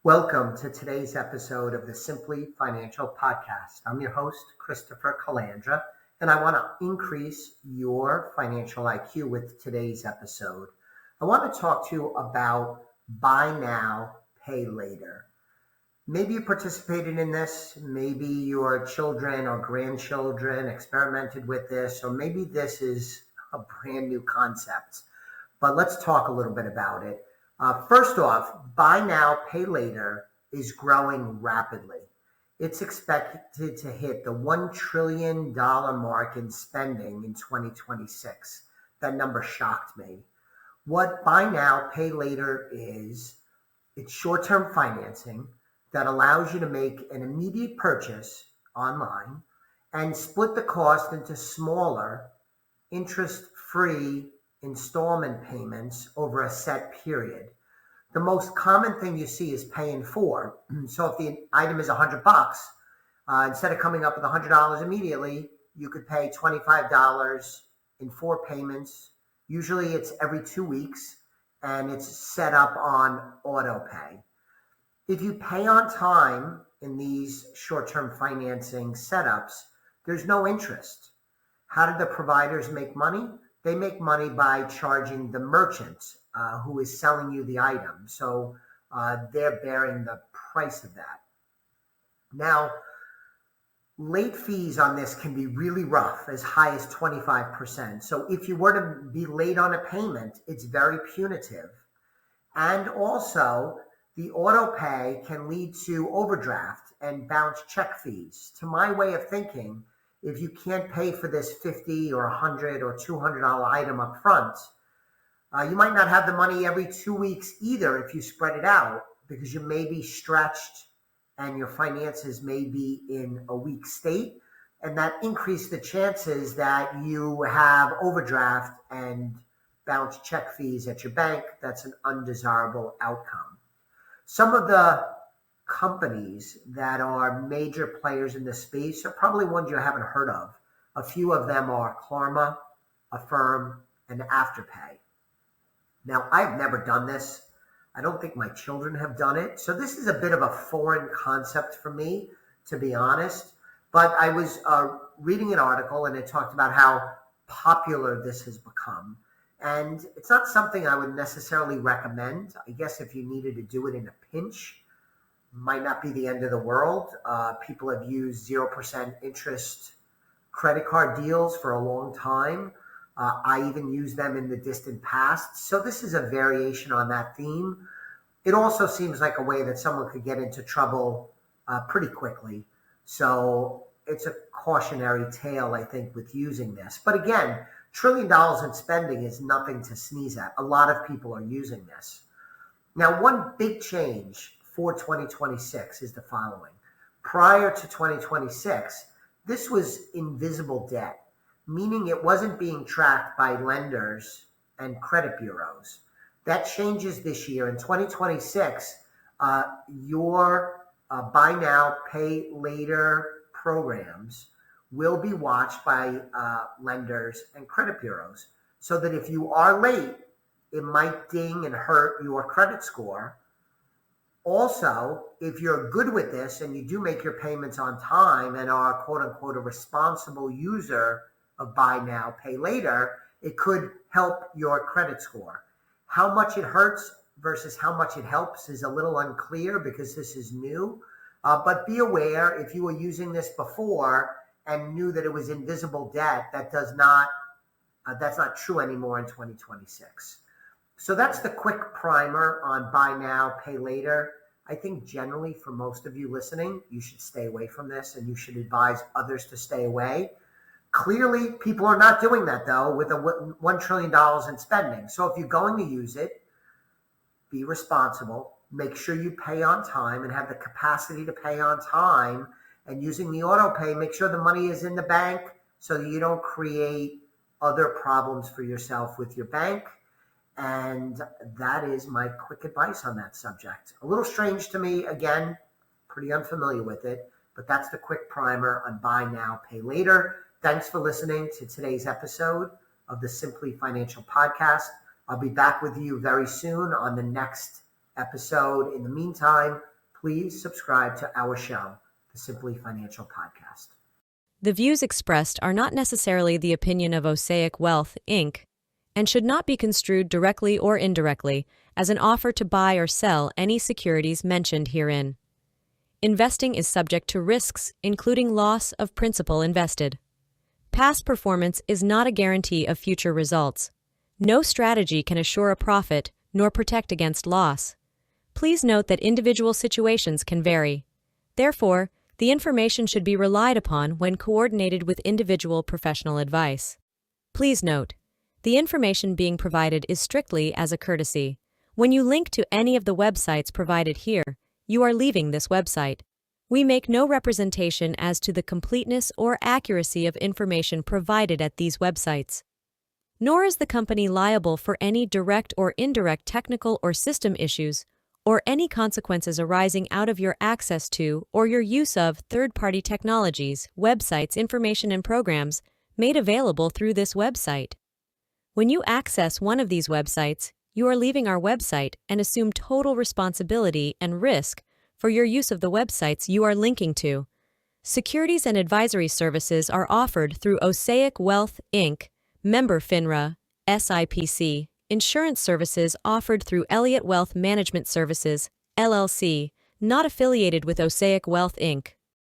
Welcome to today's episode of the Simply Financial Podcast. I'm your host, Christopher Calandra, and I want to increase your financial IQ with today's episode. I want to talk to you about buy now, pay later. Maybe you participated in this, maybe your children or grandchildren experimented with this, or maybe this is a brand new concept. But let's talk a little bit about it. First off, buy now, pay later is growing rapidly. It's expected to hit the $1 trillion mark in spending in 2026. That number shocked me. What buy now, pay later is, it's short-term financing that allows you to make an immediate purchase online and split the cost into smaller, interest-free installment payments over a set period. The most common thing you see is pay in four. So if the item is $100, instead of coming up with $100 immediately, you could pay $25 in four payments. Usually it's every 2 weeks and it's set up on auto pay. If you pay on time in these short-term financing setups, there's no interest. How do the providers make money? They make money by charging the merchant who is selling you the item. So they're bearing the price of that. Now, late fees on this can be really rough, as high as 25%. So if you were to be late on a payment, it's very punitive. And also, the auto pay can lead to overdraft and bounce check fees. To my way of thinking, if you can't pay for this $50 or $100 or $200 item up front, you might not have the money every 2 weeks either if you spread it out, because you may be stretched and your finances may be in a weak state, and that increases the chances that you have overdraft and bounce check fees at your bank. That's an undesirable outcome. Some of the companies that are major players in this space are probably ones you haven't heard of. A few of them are Klarna, Affirm, and Afterpay. Now, I've never done this. I don't think my children have done it. So this is a bit of a foreign concept for me, to be honest. But I was reading an article and it talked about how popular this has become. And it's not something I would necessarily recommend. I guess if you needed to do it in a pinch, might not be the end of the world. People have used 0% interest credit card deals for a long time. I even used them in the distant past. So this is a variation on that theme. It also seems like a way that someone could get into trouble pretty quickly. So it's a cautionary tale, I think, with using this. But again, $1 trillion in spending is nothing to sneeze at. A lot of people are using this. Now, one big change for 2026 is the following. Prior to 2026, this was invisible debt, meaning it wasn't being tracked by lenders and credit bureaus. That changes this year. In 2026, your buy now, pay later programs will be watched by lenders and credit bureaus, so that if you are late, it might ding and hurt your credit score. Also, if you're good with this and you do make your payments on time and are, quote unquote, a responsible user of buy now, pay later, it could help your credit score. How much it hurts versus how much it helps is a little unclear because this is new. But be aware, if you were using this before and knew that it was invisible debt, that's not true anymore in 2026. So that's the quick primer on buy now, pay later. I think generally for most of you listening, you should stay away from this and you should advise others to stay away. Clearly, people are not doing that, though, with a $1 trillion in spending. So if you're going to use it, be responsible. Make sure you pay on time and have the capacity to pay on time. And using the auto pay, make sure the money is in the bank so that you don't create other problems for yourself with your bank. And that is my quick advice on that subject. A little strange to me, again, pretty unfamiliar with it, but that's the quick primer on buy now, pay later. Thanks for listening to today's episode of the Simply Financial Podcast. I'll be back with you very soon on the next episode. In the meantime, please subscribe to our show, the Simply Financial Podcast. The views expressed are not necessarily the opinion of Osaic Wealth, Inc., and should not be construed directly or indirectly as an offer to buy or sell any securities mentioned herein. Investing is subject to risks, including loss of principal invested. Past performance is not a guarantee of future results. No strategy can assure a profit nor protect against loss. Please note that individual situations can vary. Therefore, the information should be relied upon when coordinated with individual professional advice. Please note, the information being provided is strictly as a courtesy. When you link to any of the websites provided here, you are leaving this website. We make no representation as to the completeness or accuracy of information provided at these websites. Nor is the company liable for any direct or indirect technical or system issues or any consequences arising out of your access to or your use of third-party technologies, websites, information, and programs made available through this website. When you access one of these websites, you are leaving our website and assume total responsibility and risk for your use of the websites you are linking to. Securities and advisory services are offered through Osaic Wealth, Inc., member FINRA, SIPC. Insurance services offered through Elliott Wealth Management Services, LLC, not affiliated with Osaic Wealth, Inc.